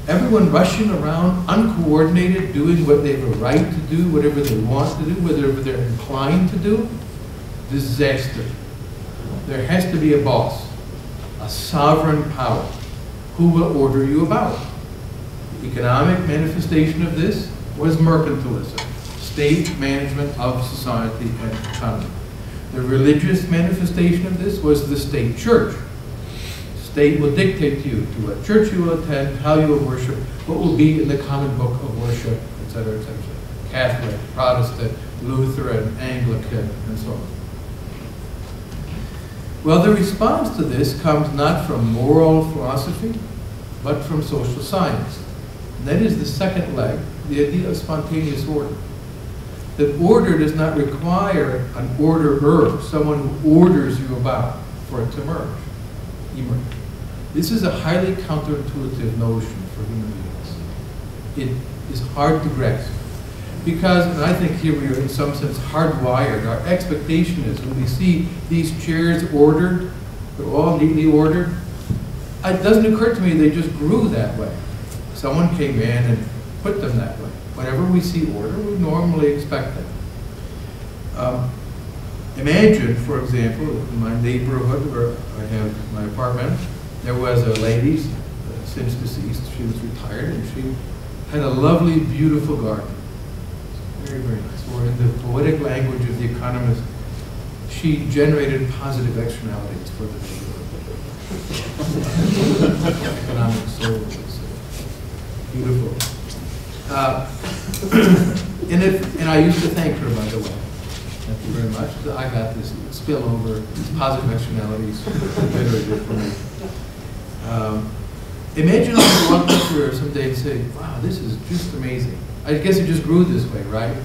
Everyone rushing around, uncoordinated, doing what they have a right to do, whatever they want to do, whatever they're inclined to do. Disaster. There has to be a boss, a sovereign power, who will order you about. The economic manifestation of this was mercantilism, state management of society and economy. The religious manifestation of this was the state church. State will dictate to you to what church you will attend, how you will worship, what will be in the common book of worship, etc., etc. Catholic, Protestant, Lutheran, Anglican, and so on. Well, the response to this comes not from moral philosophy, but from social science. And that is the second leg, the idea of spontaneous order. That order does not require an orderer, someone who orders you about, for it to emerge. This is a highly counterintuitive notion for human beings. It is hard to grasp. Because, and I think here we are in some sense hardwired, our expectation is when we see these chairs ordered, they're all neatly ordered, it doesn't occur to me they just grew that way. Someone came in and put them that way. Whenever we see order, we normally expect that. Imagine, for example, in my neighborhood where I have my apartment, there was a lady, since deceased, she was retired, and she had a lovely, beautiful garden. Very, very nice. Or in the poetic language of the economist, she generated positive externalities for the neighborhood. Economic soul was beautiful. And I used to thank her, by the way. Thank you very much. I got this spillover, these positive externalities generated for me. Imagine I walked up to her someday and say, wow, this is just amazing. I guess it just grew this way, right?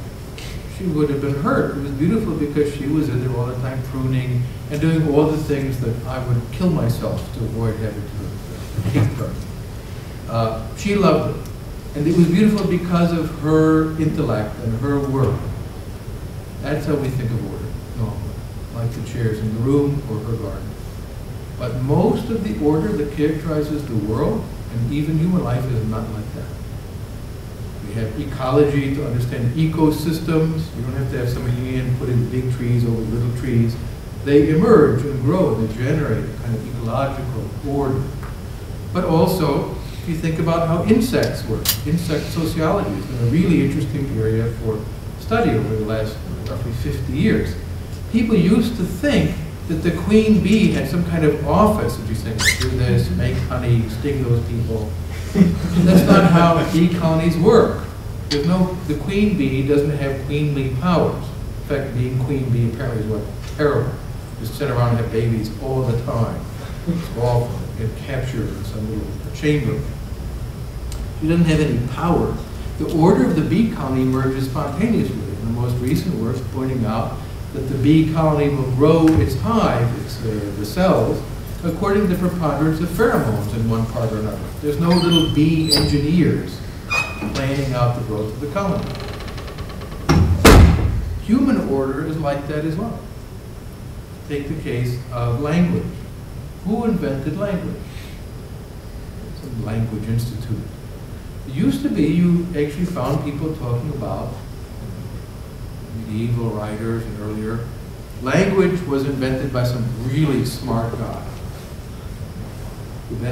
She would have been hurt. It was beautiful because she was in there all the time pruning and doing all the things that I would kill myself to avoid having to keep her. She loved it. And it was beautiful because of her intellect and her work. That's how we think of order, normally, like the chairs in the room or her garden. But most of the order that characterizes the world, and even human life, is not like that. We have ecology to understand ecosystems. You don't have to have somebody in putting big trees over little trees. They emerge and grow, they generate a kind of ecological order. But also, if you think about how insects work, insect sociology has been a really interesting area for study over the last roughly 50 years. People used to think that the queen bee had some kind of office, that you say, do this, make honey, sting those people. That's not how bee colonies work. There's no, the queen bee doesn't have queenly powers. In fact, being queen bee apparently is what's terrible. Just sit around and have babies all the time. It's awful. Get captured in some little chamber. She doesn't have any power. The order of the bee colony emerges spontaneously. In the most recent works pointing out that the bee colony will grow its hive, the cells, according to the preponderance of pheromones in one part or another. There's no little bee engineers planning out the growth of the colony. Human order is like that as well. Take the case of language. Who invented language? It's a language institute. It used to be you actually found people talking about medieval writers and earlier. Language was invented by some really smart guy. It was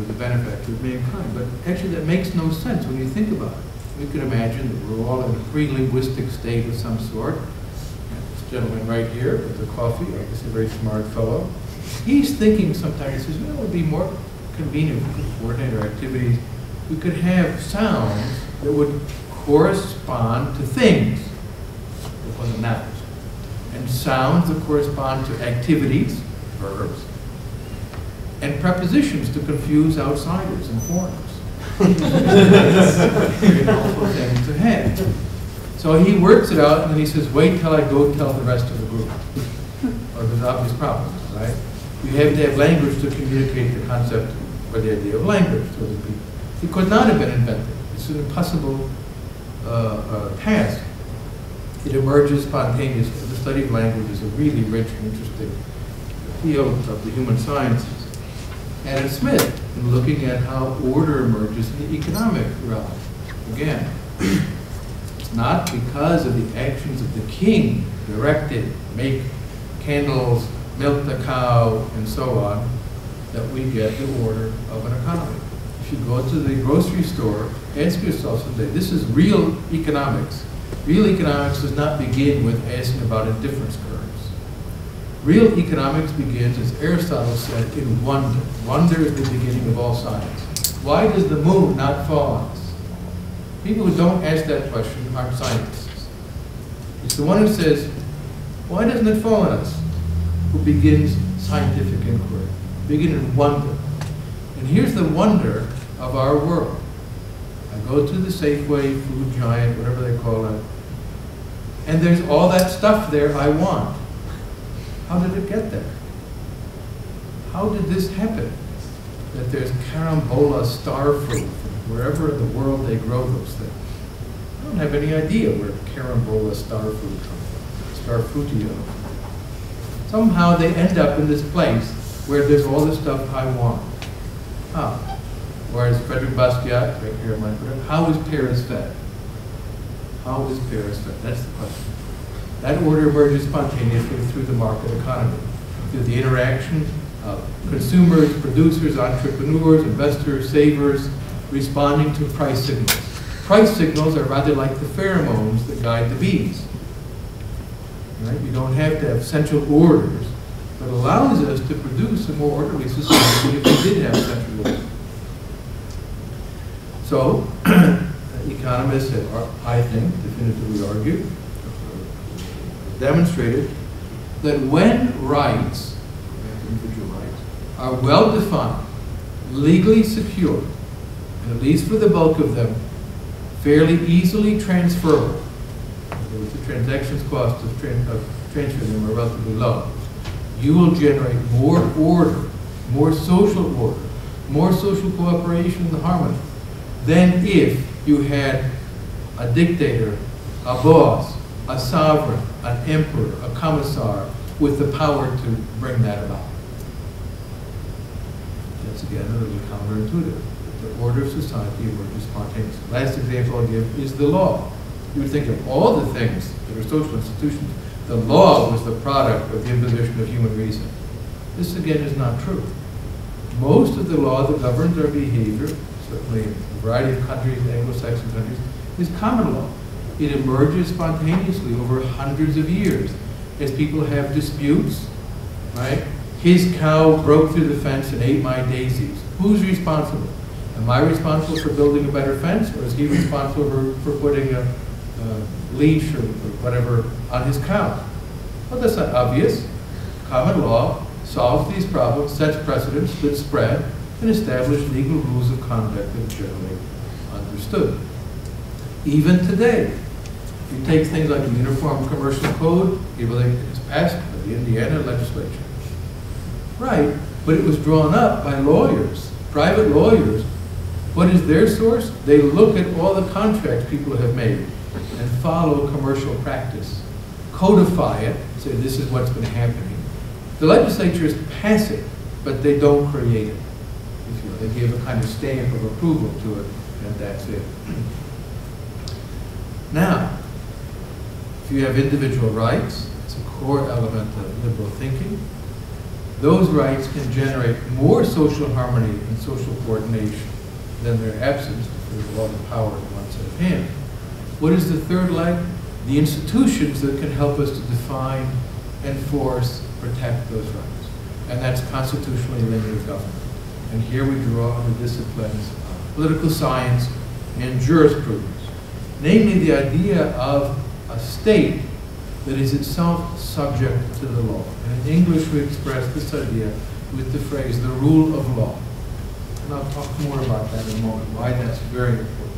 a benefactor of mankind. But actually that makes no sense when you think about it. We could imagine that we're all in a pre-linguistic state of some sort. This gentleman right here with the coffee, I guess a very smart fellow. He's thinking sometimes, he says, well, it would be more convenient if we could coordinate our activities. We could have sounds that would correspond to things. It wasn't nouns. And sounds that correspond to activities, verbs, and prepositions to confuse outsiders and foreigners. Very helpful thing to have. So he works it out and then he says, wait till I go tell the rest of the group. Or there's obvious problems, right? You have to have language to communicate the concept or the idea of language to other people. It could not have been invented. It's an impossible task. It emerges spontaneously. The study of language is a really rich and interesting field of the human sciences. Adam Smith in looking at how order emerges in the economic realm. Again, it's not because of the actions of the king directed, make candles, milk the cow, and so on, that we get the order of an economy. If you go to the grocery store, ask yourself someday, this is real economics. Real economics does not begin with asking about indifference curves. Real economics begins, as Aristotle said, in wonder. Wonder is the beginning of all science. Why does the moon not fall on us? People who don't ask that question aren't scientists. It's the one who says, why doesn't it fall on us? Who begins scientific inquiry. Begin in wonder. And here's the wonder of our world. I go to the Safeway, Food Giant, whatever they call it, and there's all that stuff there I want. How did it get there? How did this happen? That there's carambola star fruit from wherever in the world they grow those things. I don't have any idea where carambola star fruit comes from, star frutio. Somehow they end up in this place where there's all the stuff I want. How? Whereas Frederick Basquiat, right here in my book, how is Paris fed? How is Paris fed? That's the question. That order emerges spontaneously through the market economy, through the interaction of consumers, producers, entrepreneurs, investors, savers, responding to price signals. Price signals are rather like the pheromones that guide the bees. Right? You don't have to have central orders, but allows us to produce a more orderly society if we did have central orders. So, economists have, I think, definitively argued, demonstrated that when rights, individual rights, are well defined, legally secure, and at least for the bulk of them, fairly easily transferable, the transactions cost of transferring them are relatively low, you will generate more order, more social order, more social cooperation and harmony than if you had a dictator, a boss, a sovereign, an emperor, a commissar with the power to bring that about. That's again a little counterintuitive. The order of society emerges spontaneously. Last example I'll give is the law. You would think of all the things that are social institutions, the law was the product of the imposition of human reason. This again is not true. Most of the law that governs our behavior, certainly in a variety of countries, Anglo-Saxon countries, is common law. It emerges spontaneously over hundreds of years as people have disputes, right? His cow broke through the fence and ate my daisies. Who's responsible? Am I responsible for building a better fence, or is he responsible for putting a leash or whatever on his cow? Well, that's not obvious. Common law solves these problems, sets precedents that spread, and establish legal rules of conduct that are generally understood. Even today, if you take things like the Uniform Commercial Code, it's passed by the Indiana legislature. Right, but it was drawn up by lawyers, private lawyers. What is their source? They look at all the contracts people have made and follow commercial practice, codify it, say this is what's been happening. The legislatures pass it, but they don't create it. If you know, they give a kind of stamp of approval to it, and that's it. Now, if you have individual rights, it's a core element of liberal thinking. Those rights can generate more social harmony and social coordination than their absence if there's a lot of power in one set of hands. What is the third leg? The institutions that can help us to define, enforce, protect those rights. And that's constitutionally limited government. And here we draw on the disciplines of political science and jurisprudence. Namely, the idea of a state that is itself subject to the law. And in English, we express this idea with the phrase, the rule of law. And I'll talk more about that in a moment, why that's very important.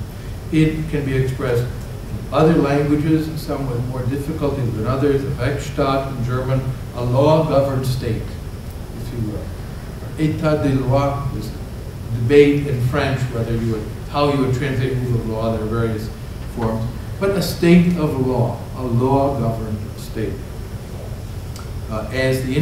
It can be expressed in other languages, some with more difficulty than others. Rechtsstaat in German, a law-governed state, if you will. État de droit, this debate in French whether you would, how you would translate rule of law. There are various forms, but a state of law, a law-governed state. As the